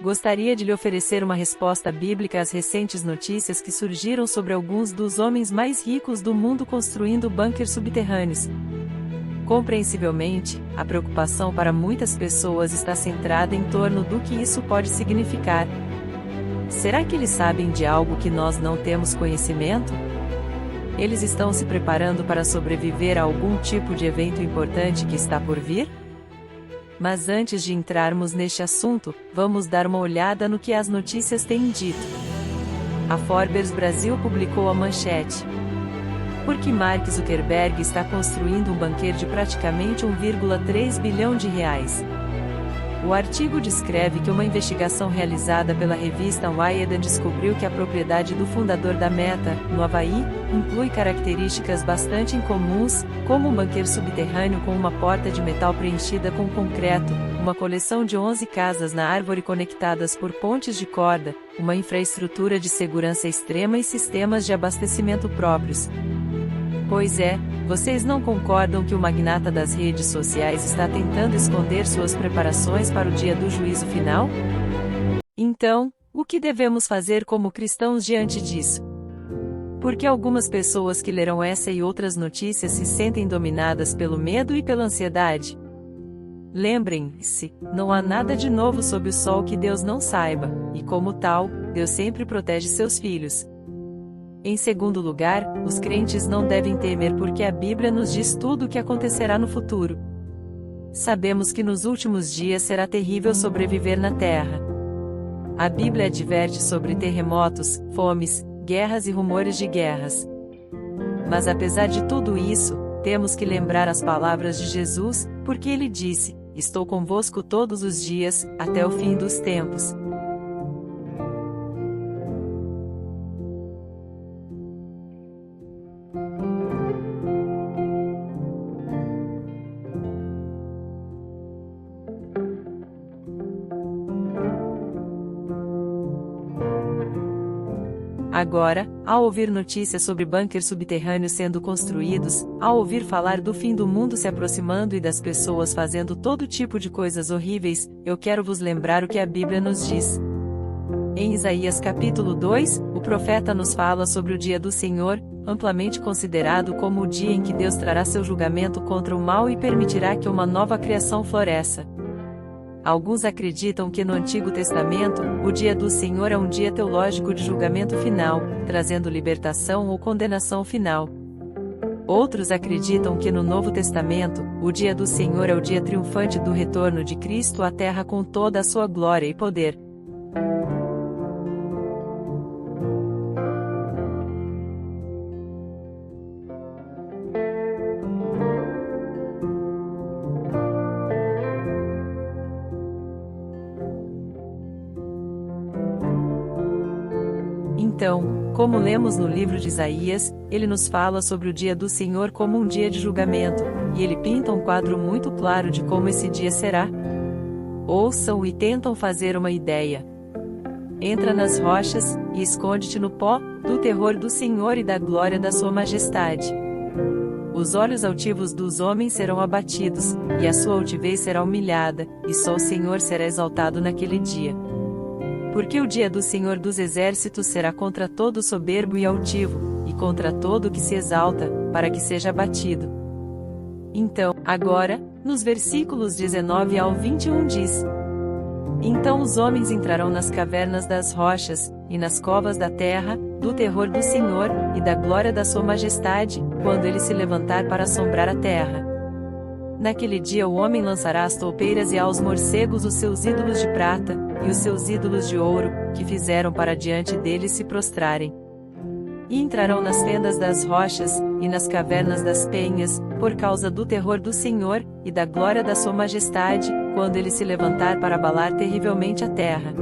Gostaria de lhe oferecer uma resposta bíblica às recentes notícias que surgiram sobre alguns dos homens mais ricos do mundo construindo bunkers subterrâneos. Compreensivelmente, a preocupação para muitas pessoas está centrada em torno do que isso pode significar. Será que eles sabem de algo que nós não temos conhecimento? Eles estão se preparando para sobreviver a algum tipo de evento importante que está por vir? Mas antes de entrarmos neste assunto, vamos dar uma olhada no que as notícias têm dito. A Forbes Brasil publicou a manchete: por que Mark Zuckerberg está construindo um bunker de praticamente 1,3 bilhão de reais? O artigo descreve que uma investigação realizada pela revista Wired descobriu que a propriedade do fundador da Meta, no Havaí, inclui características bastante incomuns, como um bunker subterrâneo com uma porta de metal preenchida com concreto, uma coleção de 11 casas na árvore conectadas por pontes de corda, uma infraestrutura de segurança extrema e sistemas de abastecimento próprios. Pois é, vocês não concordam que o magnata das redes sociais está tentando esconder suas preparações para o dia do juízo final? Então, o que devemos fazer como cristãos diante disso? Porque algumas pessoas que lerão essa e outras notícias se sentem dominadas pelo medo e pela ansiedade. Lembrem-se, não há nada de novo sob o sol que Deus não saiba, e como tal, Deus sempre protege seus filhos. Em segundo lugar, os crentes não devem temer porque a Bíblia nos diz tudo o que acontecerá no futuro. Sabemos que nos últimos dias será terrível sobreviver na Terra. A Bíblia adverte sobre terremotos, fomes, guerras e rumores de guerras. Mas apesar de tudo isso, temos que lembrar as palavras de Jesus, porque ele disse: "Estou convosco todos os dias, até o fim dos tempos." Agora, ao ouvir notícias sobre bunkers subterrâneos sendo construídos, ao ouvir falar do fim do mundo se aproximando e das pessoas fazendo todo tipo de coisas horríveis, eu quero vos lembrar o que a Bíblia nos diz. Em Isaías capítulo 2, o profeta nos fala sobre o dia do Senhor, amplamente considerado como o dia em que Deus trará seu julgamento contra o mal e permitirá que uma nova criação floresça. Alguns acreditam que no Antigo Testamento, o dia do Senhor é um dia teológico de julgamento final, trazendo libertação ou condenação final. Outros acreditam que no Novo Testamento, o dia do Senhor é o dia triunfante do retorno de Cristo à Terra com toda a sua glória e poder. Então, como lemos no livro de Isaías, ele nos fala sobre o dia do Senhor como um dia de julgamento, e ele pinta um quadro muito claro de como esse dia será. Ouçam e tentam fazer uma ideia. Entra nas rochas, e esconde-te no pó, do terror do Senhor e da glória da sua majestade. Os olhos altivos dos homens serão abatidos, e a sua altivez será humilhada, e só o Senhor será exaltado naquele dia. Porque o dia do Senhor dos Exércitos será contra todo soberbo e altivo, e contra todo que se exalta, para que seja abatido. Então, agora, nos versículos 19 ao 21 diz: então os homens entrarão nas cavernas das rochas, e nas covas da terra, do terror do Senhor, e da glória da sua majestade, quando ele se levantar para assombrar a terra. Naquele dia o homem lançará às toupeiras e aos morcegos os seus ídolos de prata, e os seus ídolos de ouro, que fizeram para diante deles se prostrarem. E entrarão nas fendas das rochas, e nas cavernas das penhas, por causa do terror do Senhor, e da glória da sua majestade, quando ele se levantar para abalar terrivelmente a terra.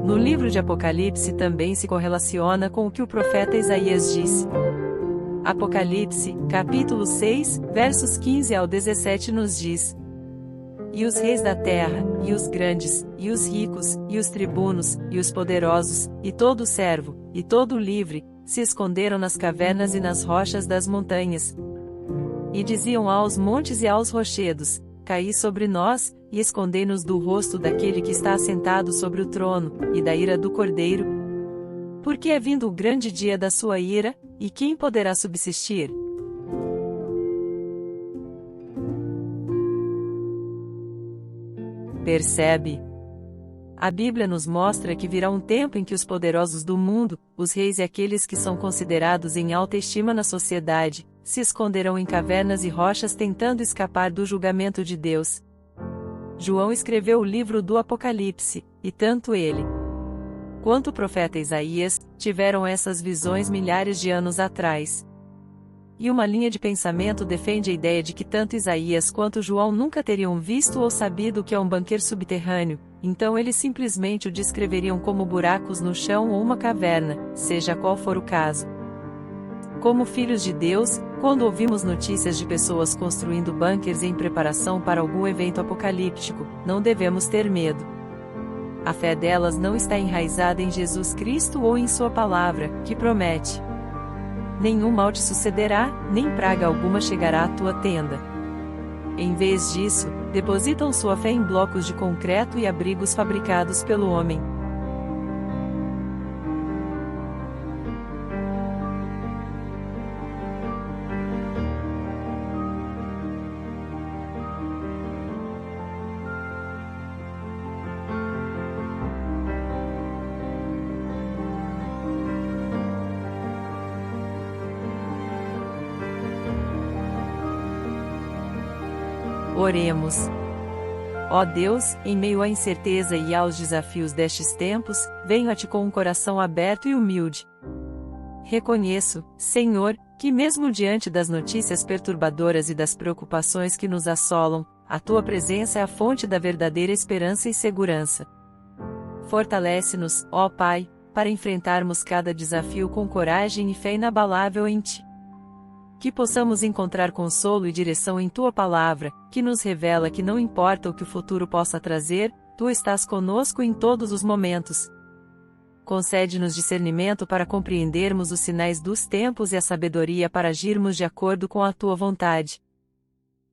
No livro de Apocalipse também se correlaciona com o que o profeta Isaías disse. Apocalipse, capítulo 6, versos 15 ao 17 nos diz: e os reis da terra, e os grandes, e os ricos, e os tribunos, e os poderosos, e todo servo, e todo livre, se esconderam nas cavernas e nas rochas das montanhas. E diziam aos montes e aos rochedos: caí sobre nós, e escondei-nos do rosto daquele que está assentado sobre o trono, e da ira do Cordeiro. Porque é vindo o grande dia da sua ira, e quem poderá subsistir? Percebe? A Bíblia nos mostra que virá um tempo em que os poderosos do mundo, os reis e aqueles que são considerados em alta estima na sociedade, se esconderão em cavernas e rochas tentando escapar do julgamento de Deus. João escreveu o livro do Apocalipse, e tanto ele quanto o profeta Isaías tiveram essas visões milhares de anos atrás. E uma linha de pensamento defende a ideia de que tanto Isaías quanto João nunca teriam visto ou sabido o que é um banqueiro subterrâneo, então eles simplesmente o descreveriam como buracos no chão ou uma caverna, seja qual for o caso. Como filhos de Deus, quando ouvimos notícias de pessoas construindo bunkers em preparação para algum evento apocalíptico, não devemos ter medo. A fé delas não está enraizada em Jesus Cristo ou em Sua palavra, que promete: nenhum mal te sucederá, nem praga alguma chegará à tua tenda. Em vez disso, depositam sua fé em blocos de concreto e abrigos fabricados pelo homem. Oremos. Ó Deus, em meio à incerteza e aos desafios destes tempos, venho a Ti com um coração aberto e humilde. Reconheço, Senhor, que mesmo diante das notícias perturbadoras e das preocupações que nos assolam, a Tua presença é a fonte da verdadeira esperança e segurança. Fortalece-nos, ó Pai, para enfrentarmos cada desafio com coragem e fé inabalável em Ti. Que possamos encontrar consolo e direção em Tua palavra, que nos revela que não importa o que o futuro possa trazer, Tu estás conosco em todos os momentos. Concede-nos discernimento para compreendermos os sinais dos tempos e a sabedoria para agirmos de acordo com a Tua vontade.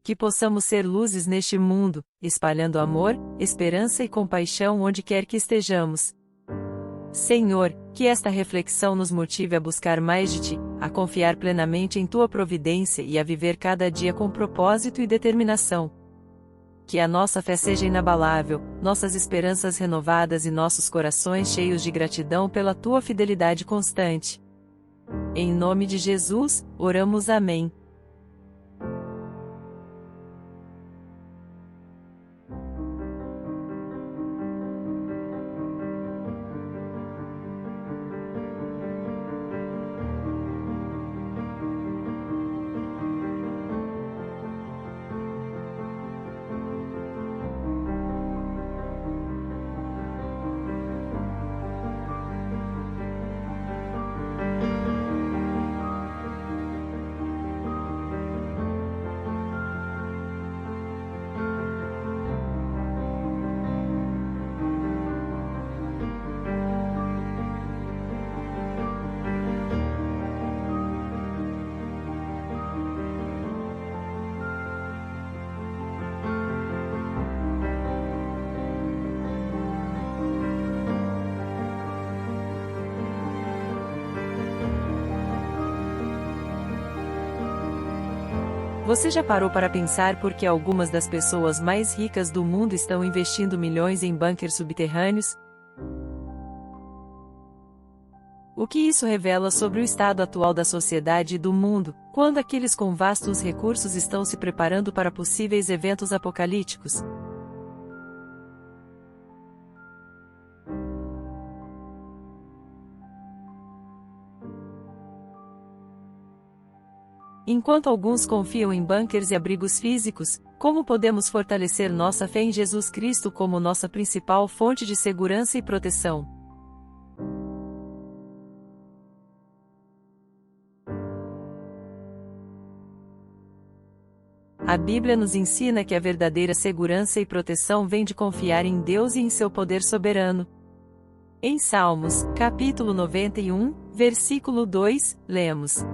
Que possamos ser luzes neste mundo, espalhando amor, esperança e compaixão onde quer que estejamos. Senhor, que esta reflexão nos motive a buscar mais de Ti, a confiar plenamente em Tua providência e a viver cada dia com propósito e determinação. Que a nossa fé seja inabalável, nossas esperanças renovadas e nossos corações cheios de gratidão pela Tua fidelidade constante. Em nome de Jesus, oramos. Amém. Você já parou para pensar por que algumas das pessoas mais ricas do mundo estão investindo milhões em bunkers subterrâneos? O que isso revela sobre o estado atual da sociedade e do mundo, quando aqueles com vastos recursos estão se preparando para possíveis eventos apocalípticos? Enquanto alguns confiam em bunkers e abrigos físicos, como podemos fortalecer nossa fé em Jesus Cristo como nossa principal fonte de segurança e proteção? A Bíblia nos ensina que a verdadeira segurança e proteção vem de confiar em Deus e em seu poder soberano. Em Salmos, capítulo 91, versículo 2, lemos: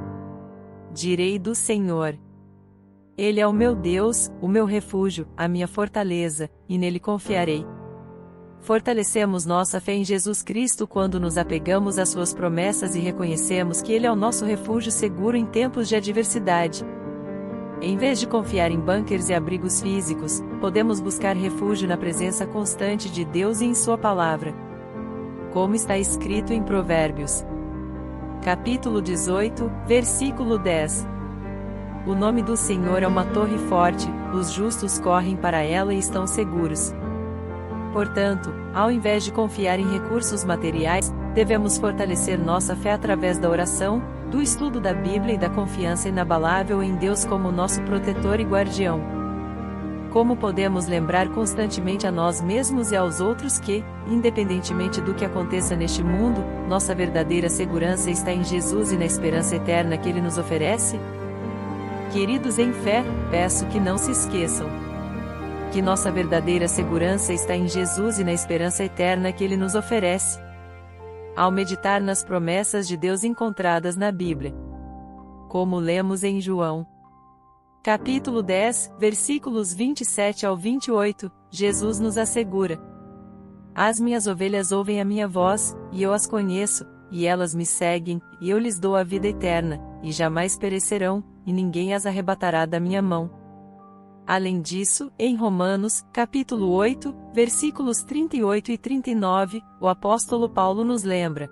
Direi do Senhor: Ele é o meu Deus, o meu refúgio, a minha fortaleza, e nele confiarei. Fortalecemos nossa fé em Jesus Cristo quando nos apegamos às suas promessas e reconhecemos que Ele é o nosso refúgio seguro em tempos de adversidade. Em vez de confiar em bunkers e abrigos físicos, podemos buscar refúgio na presença constante de Deus e em Sua palavra. Como está escrito em Provérbios, capítulo 18, versículo 10. O nome do Senhor é uma torre forte, os justos correm para ela e estão seguros. Portanto, ao invés de confiar em recursos materiais, devemos fortalecer nossa fé através da oração, do estudo da Bíblia e da confiança inabalável em Deus como nosso protetor e guardião. Como podemos lembrar constantemente a nós mesmos e aos outros que, independentemente do que aconteça neste mundo, nossa verdadeira segurança está em Jesus e na esperança eterna que Ele nos oferece? Queridos em fé, peço que não se esqueçam que nossa verdadeira segurança está em Jesus e na esperança eterna que Ele nos oferece. Ao meditar nas promessas de Deus encontradas na Bíblia, como lemos em João, capítulo 10, versículos 27 ao 28, Jesus nos assegura: As minhas ovelhas ouvem a minha voz, e eu as conheço, e elas me seguem, e eu lhes dou a vida eterna, e jamais perecerão, e ninguém as arrebatará da minha mão. Além disso, em Romanos, capítulo 8, versículos 38 e 39, o apóstolo Paulo nos lembra: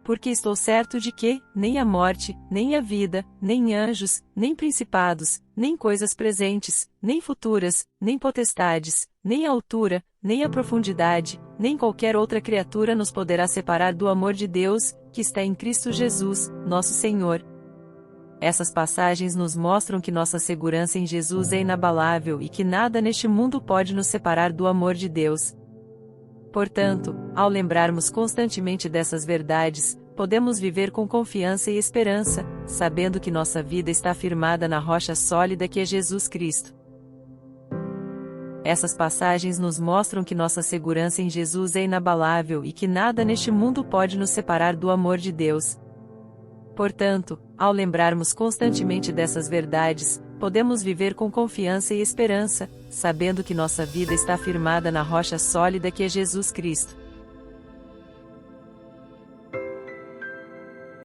Porque estou certo de que, nem a morte, nem a vida, nem anjos, nem principados, nem coisas presentes, nem futuras, nem potestades, nem a altura, nem a profundidade, nem qualquer outra criatura nos poderá separar do amor de Deus, que está em Cristo Jesus, nosso Senhor. Essas passagens nos mostram que nossa segurança em Jesus é inabalável e que nada neste mundo pode nos separar do amor de Deus. Portanto, ao lembrarmos constantemente dessas verdades, podemos viver com confiança e esperança, sabendo que nossa vida está firmada na rocha sólida que é Jesus Cristo. Essas passagens nos mostram que nossa segurança em Jesus é inabalável e que nada neste mundo pode nos separar do amor de Deus. Portanto, ao lembrarmos constantemente dessas verdades, podemos viver com confiança e esperança, sabendo que nossa vida está firmada na rocha sólida que é Jesus Cristo.